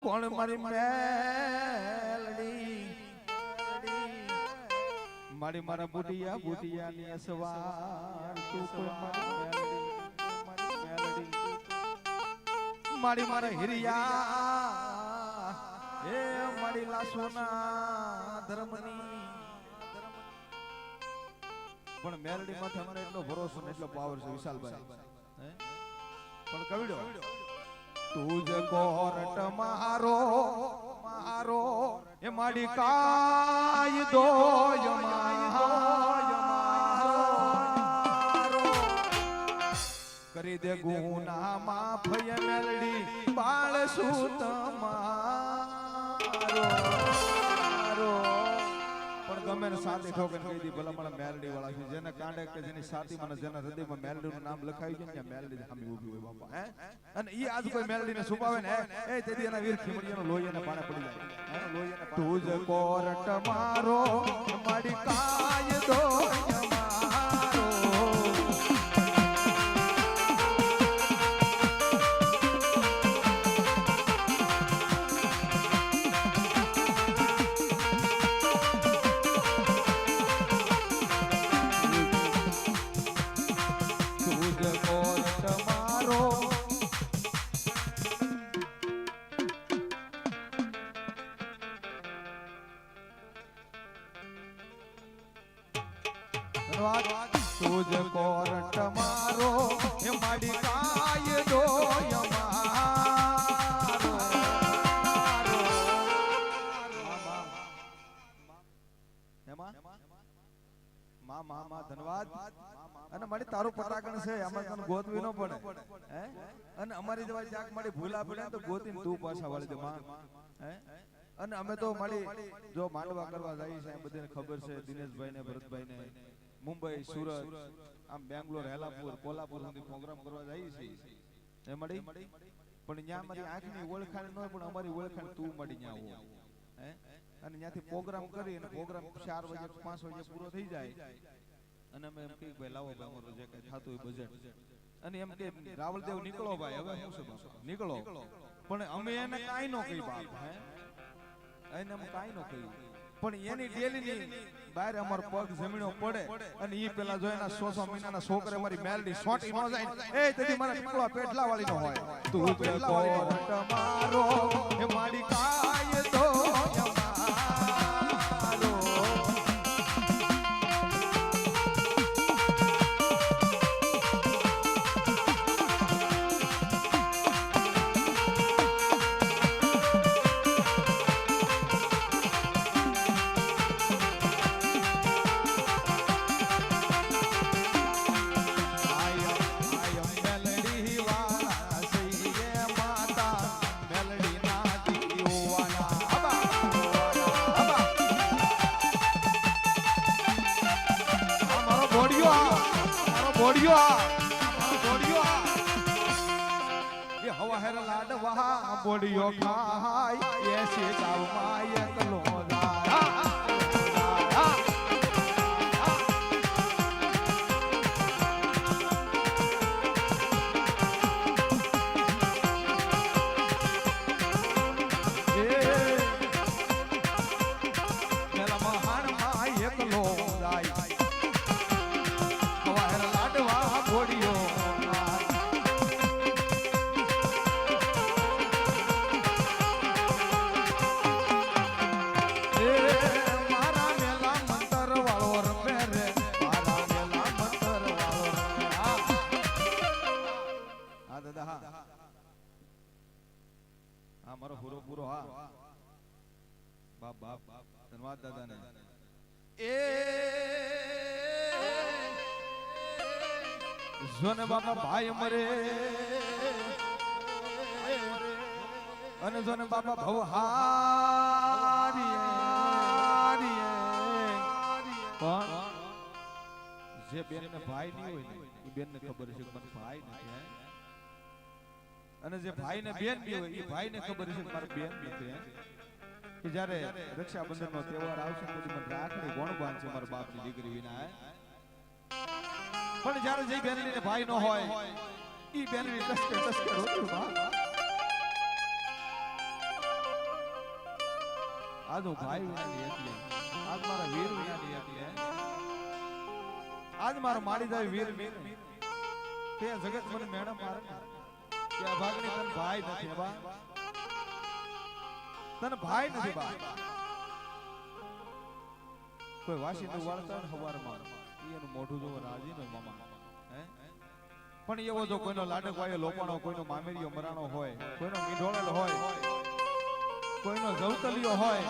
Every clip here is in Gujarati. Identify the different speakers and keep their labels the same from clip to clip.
Speaker 1: કોણ મારી મેલડી મારી મારા બુટિયા બુટિયાની અસવાર તું કોઈ મારી મેલડી મારી મારા હિરિયા એ મારી લાસોના ધર્મની પણ મેલડી માં તમને એટલો ભરોસો ને એટલો પાવર છે વિશાલભાઈ પણ કવિડો તુજ કોરટ મારો મારો એ માડી કાયદો મારો કરી દે ગુના માફ મેલડી બાળ સૂત મારો પણ ગમે ને સાથી ઠોકન કહી દી ભલા મને મેલડી વાળા છે જેને કાંડે કે જેની સાથી મને જેના હૃદયમાં મેલડી નું નામ લખાયું છે ને મેલડી સામે ઊભી હોય બાપા હે અને ઈ આજ કોઈ મેલડી ને છુપાવે ને એ તેથી એના વીર ખીમડીયાનો લોહી એને પાણે પડી જાય લોહી એને તુજ કોરટ મારો માડી કાયદો તુજ કોરટ મારો એ માડી કાયદો ધન્યવાદ અને મારી તારું પટાકણ છે આમાં તને ગોતવી ન પડે હે અને અમારી જેવા જાક મારી ભૂલા પડે તો ગોતીને તું પાછા વાળી દે માં હે અને અમે તો મારી જો માંડવા કરવા જઈએ છે બધાને ખબર છે દિનેશભાઈ ને ભરતભાઈ ને મુંબઈ સુરત આમ બેંગ્લોર હેલાપુર કોલ્હાપુર સુધી પ્રોગ્રામ કરવા જઈએ છીએ એ મળી પણ ત્યાં મારી આંખની ઓળખાણ ન હોય પણ અમારી ઓળખાણ તું મળી ત્યાં આવો હે અને ત્યાંથી પ્રોગ્રામ કરી અને પ્રોગ્રામ 4 વાગે 5 વાગે પૂરો થઈ જાય અને અમે એમ કહીએ ભાઈ લાવો ભાઈ અમારું જે કઈ થતું હોય બજેટ અને એમ કે રાવલદેવ નીકળો ભાઈ હવે શું છે બાપા નીકળો પણ અમે એને કાઈ ન કહી બાપ હે એને અમે કાઈ ન કહી પણ એની ડેલીની બહાર અમાર પગ જમીનો પડે અને ઈ પેલા જો એના 100 મહિનાના છોકરે મારી મેલડી સોટી ન જાય એ તેથી મારા ટીકળો પેટલા વાળી નો હોય તું પેટલા વાળી મારો એ મારી કાયદો બોડિયો ખાય એસી ચાવમાં એકલો મારો પૂરો પૂરો હા બાપ બાપ ધન્યવાદ દાદા ને એ જોને બાપા ભાઈ મરે અને જોને બાપા ભવહારી પણ જે બેન ને ભાઈ નહીં હોય ને એ બેન ને ખબર છે કે મને ભાઈ નથી અને જે ભાઈ ને બેન બી હોય એ ભાઈ ને ખબર છે મારે બેન નથી કે જ્યારે રક્ષાબંધન નો તહેવાર આવશે પછી મને રાખડી કોણ બાંધશે મારા બાપ ની દીકરી વિના પણ જ્યારે જે બેન ને ભાઈ નો હોય ઈ બેન ની ટસકે રોતું બા આજ હું ભાઈ વિનાની હતી, આજ મારા વીર વિનાની હતી. આજ મારો માડી જાય વીર વીર તે જગત મને મેડમ મારે કે આ ભાગની તને ભાઈ નથી બા, તને ભાઈ નથી બા. કોઈ વાસીનું વાળતા ને હવારમાં એનું મોઢું જોવો રાજી નો મામા હે. પણ એવો જો કોઈનો લાડક વાયો લોપાણો, કોઈનો મામેરિયો મરાણો હોય, કોઈનો મીંઢોળેલ હોય, કોઈનો જવતલિયો હોય,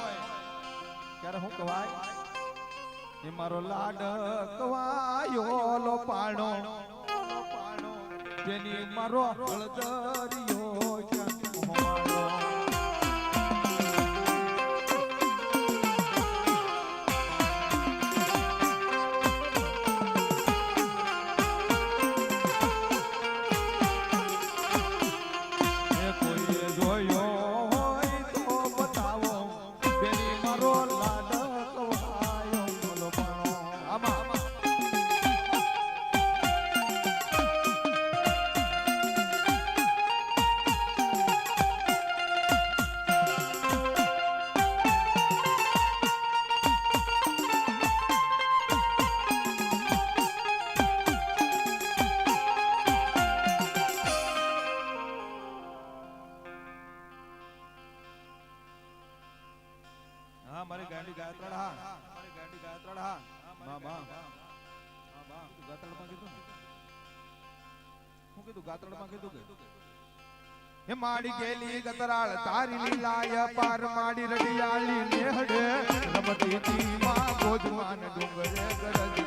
Speaker 1: ત્યારે હું કવાય એ મારો લાડક વાયો લોપાણો જેની મારો હળદરિયો ચંપમાણો. મારી ગાંડી ગાયત્રળ હા, મારી ગાંડી ગાયત્રળ હા. માં માં ગાયત્રળ માં કીધું ને, હું કીધું ગાયત્રળ માં કીધું કે હે માડી ગેલી ગતરાળ તારી લીલાય પાર માડી રડિયાળી નેહડે રમતી તી માં ભોજમાન ડુંગરે ગરજ.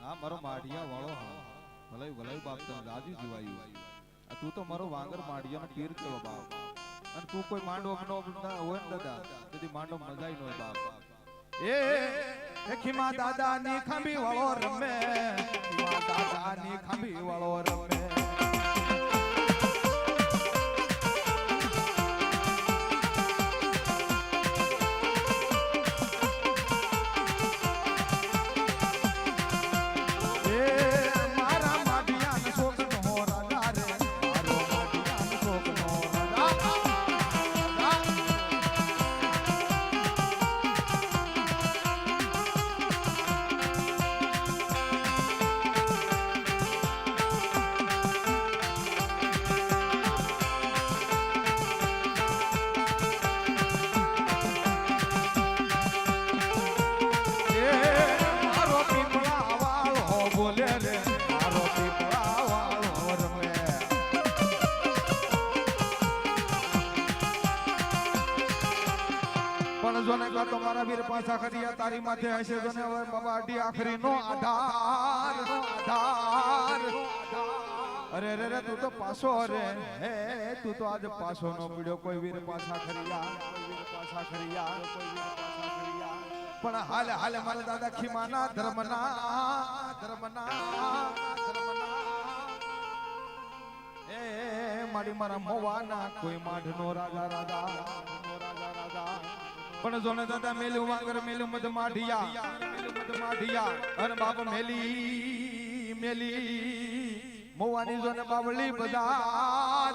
Speaker 1: હા મારો માઢિયા વાળો ભલાઈ ભલાઈ બાપ તને રાજી જીવાયું. તું તો મારો વાંગર માઢિયાનો પીર કેવો બાપ. અને તું કોઈ માંડો હોય ને દાદા તેથી માંડો મજાઈ નો બાપ. એ ખીમા દાદા ની ખાંભી વાળો રમે, ખીમા દાદા ની ખાંભી વાળો રમે. તમારા વીર પાછા ખરીયા તારી માથે હશે જોને હવે બાબા અડી આખરી નો આધાર અરે રે રે તું તો પાછો રે હે તું તો આજ પાછો નો પીડ્યો કોઈ વીર પાછા ખરીયા પણ હાલે હાલે મારા દાદા ખીમાના ધર્મના એ મારી મારા મોવાના કોઈ માઢનો રાજા પણ જોને દાદા મેલું વાંગર મેલું મધ માઢિયા અને બાપ મેલી મોવાની જોને બાવળી બજાર